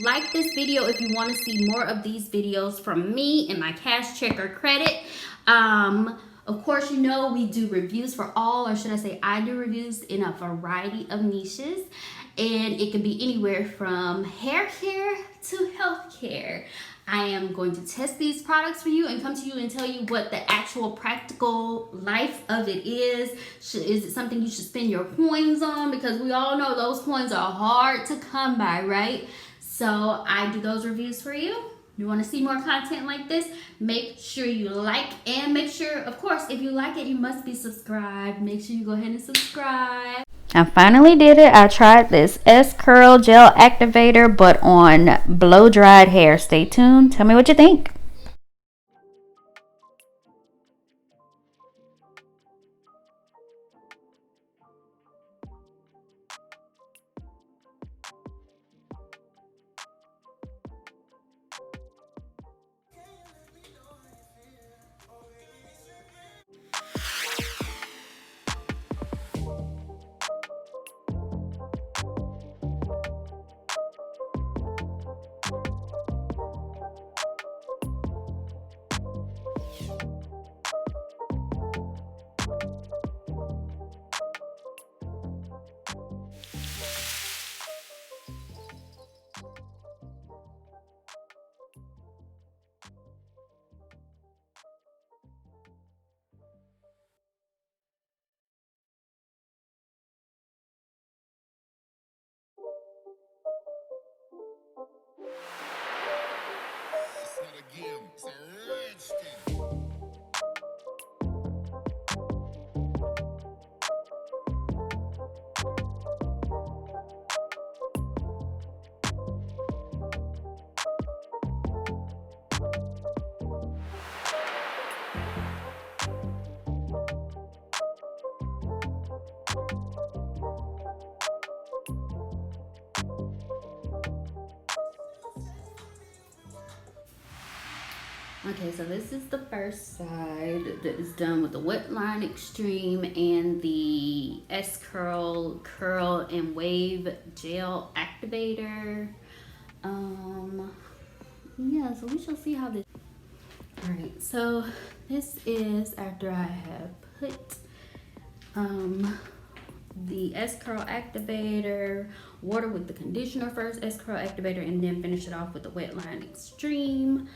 Like this video if you want to see more of these videos from me and my cash check or credit. Of course, you know we do reviews for all, or should I say I do reviews in a variety of niches, and it can be anywhere from hair care to health care. I am going to test these products for you and come to you and tell you what the actual practical life of it is. Is it something you should spend your coins on? Because we all know those coins are hard to come by, right? So I do those reviews for you. You want to see more content like this? Make sure you like, and make sure, of course, if you like it, you must be subscribed. Make sure you go ahead and subscribe. I finally did it. I tried this S-Curl Gel Activator, but on blow-dried hair. Stay tuned. Tell me what you think. Okay, so this is the first side that is done with the Wet Line Extreme and the S-Curl Curl and Wave Gel Activator. Yeah, so we shall see how this. All right, so this is after I have put the S-Curl Activator, water with the conditioner first, S-Curl Activator, and then finish it off with the Wet Line Extreme.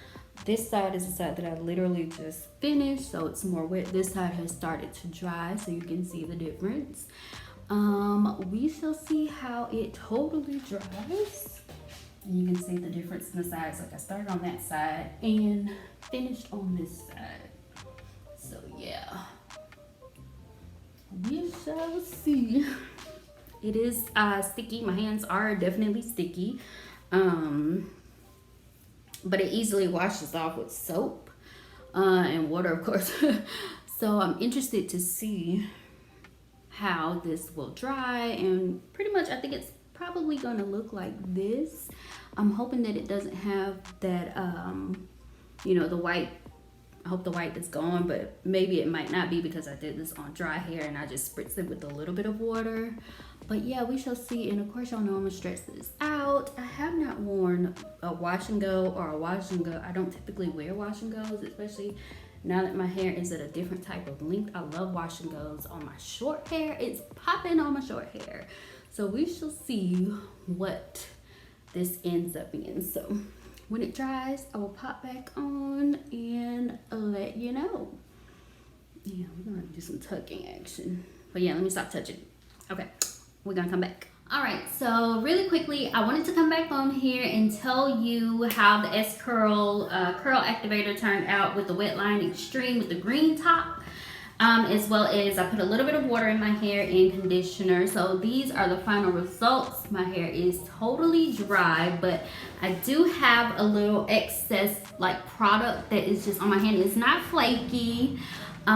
This side is the side that I literally just finished, so it's more wet. This side has started to dry, so you can see the difference. We shall see how it totally dries. And you can see the difference in the sides. Like I started on that side and finished on this side. So yeah, we shall see. It is sticky. My hands are definitely sticky. But it easily washes off with soap and water, of course. So I'm interested to see how this will dry, and pretty much I think it's probably gonna look like this. I'm hoping that it doesn't have that, you know, the white. I hope the white is gone, but maybe it might not be because I did this on dry hair and I just spritzed it with a little bit of water. But yeah, we shall see. And of course, y'all know I'm gonna stretch this out. I have not worn a wash and go or a wash and go. I don't typically wear wash and goes, especially now that my hair is at a different type of length. I love wash and goes on my short hair. It's popping on my short hair. So we shall see what this ends up being. So when it dries, I will pop back on and let you know. Yeah, we're gonna do some tucking action. But yeah, let me stop touching. Okay, we're gonna come back. All right, so really quickly, I wanted to come back on here and tell you how the S-Curl Curl Activator turned out with the Wet Line Extreme with the green top. As well as I put a little bit of water in my hair and conditioner. So these are the final results. My hair is totally dry, but I do have a little excess like product that is just on my hand. It's not flaky, but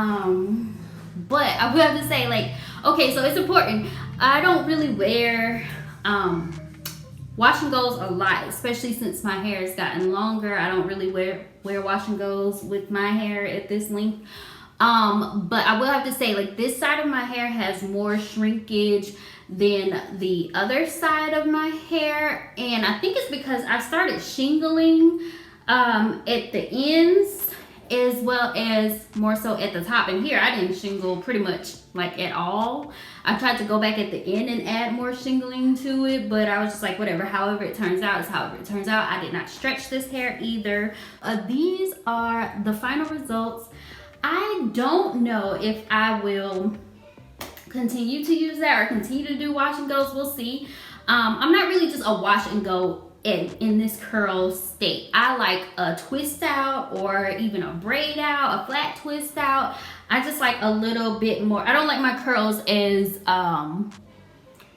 I will have to say, like, okay, so it's important. I don't really wear wash and goes a lot, especially since my hair has gotten longer. I don't really wear wash and goes with my hair at this length. But I will have to say, like, this side of my hair has more shrinkage than the other side of my hair. And I think it's because I started shingling at the ends as well as more so at the top. And here I didn't shingle pretty much like at all. I tried to go back at the end and add more shingling to it, but I was just like, whatever, however it turns out is however it turns out. I did not stretch this hair either. These are the final results. I don't know if I will continue to use that or continue to do wash and goes. We'll see. I'm not really just a wash and go in this curl state. I like a twist out or even a braid out, a flat twist out. I just like a little bit more. I don't like my curls as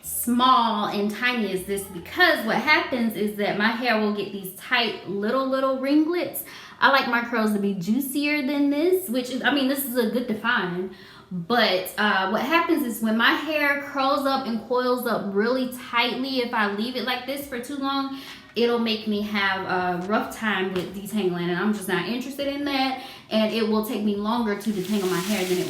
small and tiny as this, because what happens is that my hair will get these tight little ringlets. I like my curls to be juicier than this, which is, I mean, this is a good define. But what happens is when my hair curls up and coils up really tightly, if I leave it like this for too long, it'll make me have a rough time with detangling, and I'm just not interested in that. And it will take me longer to detangle my hair than it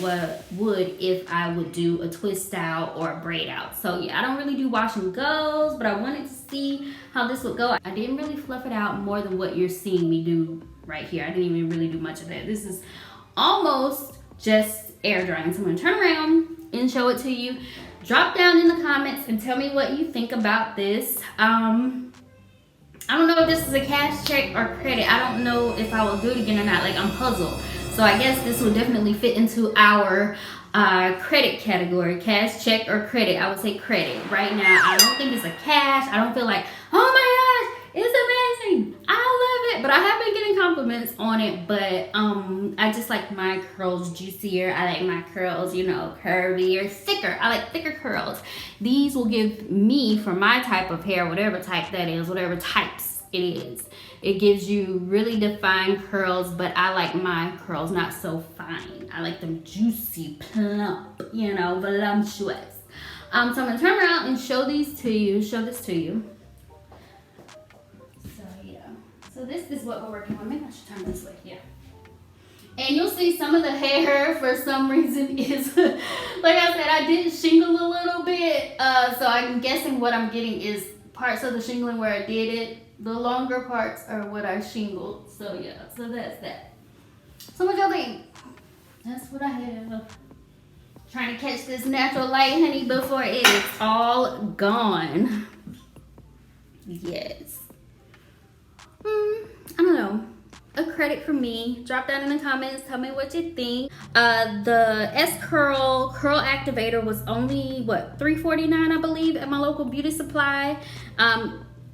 would if I would do a twist out or a braid out. So yeah, I don't really do wash and goes, but I wanted to see how this would go. I didn't really fluff it out more than what you're seeing me do right here. I didn't even really do much of that. This is almost just air drying. So I'm gonna turn around and show it to you. Drop down in the comments and tell me what you think about this. I don't know if this is a cash check or credit. I don't know if I will do it again or not. Like, I'm puzzled. So I guess this will definitely fit into our credit category. Cash, check, or credit. I would say credit. Right now, I don't think it's a cash. I don't feel like, oh my gosh, it's amazing. I love it. But I have been getting compliments on it. But I just like my curls juicier. I like my curls, you know, curvier, thicker. I like thicker curls. These will give me, for my type of hair, whatever type that is, whatever types it is, it gives you really defined curls. But I like my curls not so fine. I like them juicy, plump, you know, voluptuous. So I'm gonna turn around and show this to you. So yeah. So this is what we're working on. Maybe I should turn this way. Yeah. And you'll see some of the hair for some reason is, like I said, I did shingle a little bit. So I'm guessing what I'm getting is parts of the shingling where I did it. The longer parts are what I shingled. So yeah, so that's that. So what y'all think? That's what I have. Trying to catch this natural light, honey, before it is all gone. Yes. I don't know. A credit for me. Drop down in the comments, tell me what you think. The Curl Activator was only what, $3.49 I believe at my local beauty supply.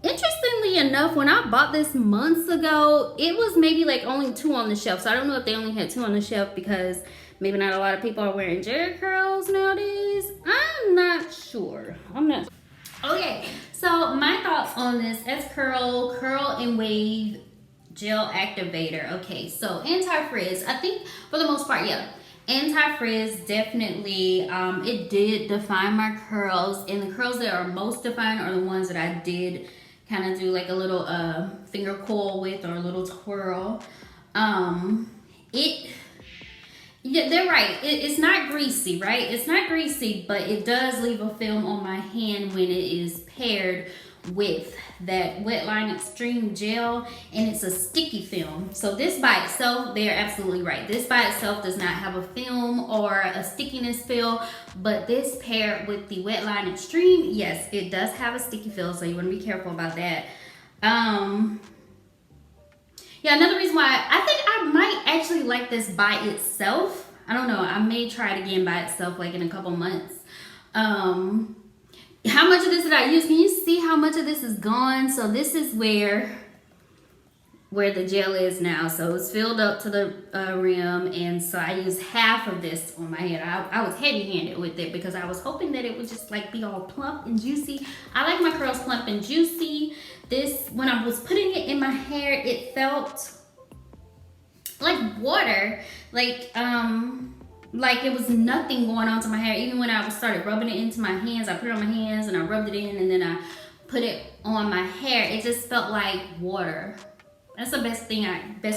Interestingly enough, when I bought this months ago, it was maybe like only 2 on the shelf. So I don't know if they only had 2 on the shelf because maybe not a lot of people are wearing Jheri Curls nowadays. I'm not sure. Okay, so my thoughts on this Curl and Wave Gel Activator. Okay, so anti-frizz, I think for the most part, yeah, anti-frizz definitely, it did define my curls, and the curls that are most defined are the ones that I did kind of do like a little finger coil with, or a little twirl. Yeah, they're right. It's not greasy, right? It's not greasy, but it does leave a film on my hand when it is paired with that Wetline Extreme Gel, and it's a sticky film. So this by itself, they're absolutely right. This by itself does not have a film or a stickiness feel, but this paired with the Wetline Extreme, yes, it does have a sticky feel, so you want to be careful about that. Yeah, another reason why I think I might actually like this by itself. I don't know. I may try it again by itself like in a couple months. How much of this did I use? Can you see how much of this is gone? So this is where the gel is now. So it's filled up to the rim, and so I used half of this on my head. I was heavy-handed with it because I was hoping that it would just like be all plump and juicy. I like my curls plump and juicy. This, when I was putting it in my hair, it felt like water, like it was nothing going on to my hair. Even when I started rubbing it into my hands, I put it on my hands and I rubbed it in, and then I put it on my hair. It just felt like water. That's the best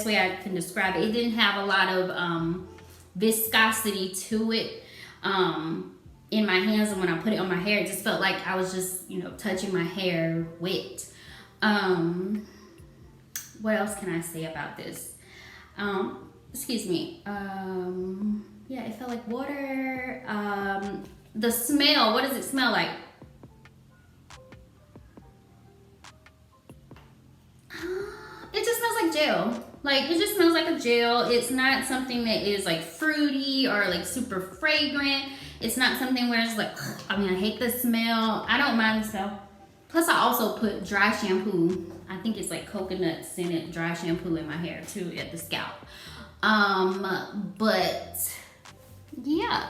way I can describe it. It didn't have a lot of viscosity to it. in my hands, and when I put it on my hair, it just felt like I was just, you know, touching my hair wet. What else can I say about this? Excuse me. Yeah, it felt like water. The smell, what does it smell like? It just smells like gel. Like, it just smells like a gel. It's not something that is like fruity or like super fragrant. It's not something where it's like, I mean, I hate the smell. I don't mind the smell. Plus, I also put dry shampoo. I think it's like coconut scented dry shampoo in my hair too, at the scalp. But yeah.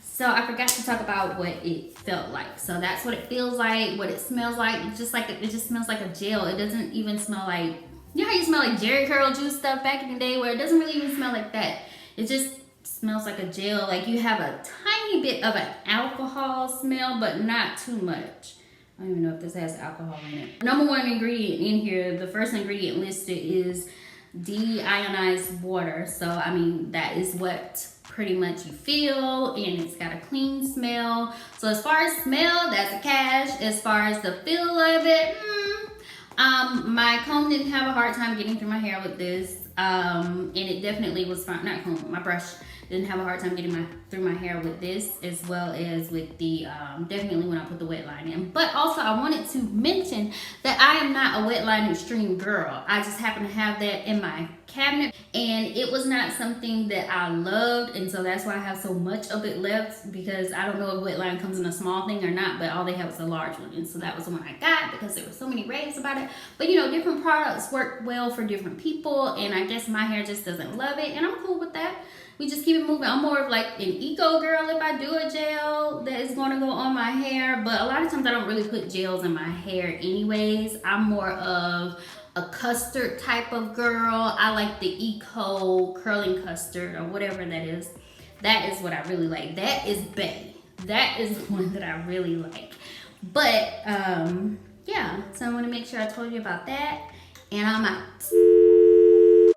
So I forgot to talk about what it felt like. So that's what it feels like, what it smells like. It's just like, it just smells like a gel. It doesn't even smell like, you know how you smell like Jheri Curl juice stuff back in the day, where it doesn't really even smell like that. It just smells like a gel. Like you have a tiny bit of an alcohol smell, but not too much. I don't even know if this has alcohol in it. Number one ingredient in here, the first ingredient listed is deionized water. So, I mean, that is what pretty much you feel, and it's got a clean smell. So as far as smell, that's a cash. As far as the feel of it, my comb didn't have a hard time getting through my hair with this, and it definitely was fine. Not comb, my brush didn't have a hard time getting through my hair with this, as well as with the definitely when I put the wet line in. But also I wanted to mention that I am not a wet line extreme girl. I just happen to have that in my cabinet, and it was not something that I loved, and so that's why I have so much of it left, because I don't know if wet line comes in a small thing or not, but all they have is a large one, and so that was the one I got because there were so many raves about it. But you know, different products work well for different people, and I guess my hair just doesn't love it, and I'm cool with that. We just keep it moving. I'm more of like an eco girl if I do a gel that is going to go on my hair, but a lot of times I don't really put gels in my hair anyways. I'm more of a custard type of girl. I like the eco curling custard or whatever that is. That is what I really like. That is bae. That is one that I really like. But yeah, so I want to make sure I told you about that, and I'm out.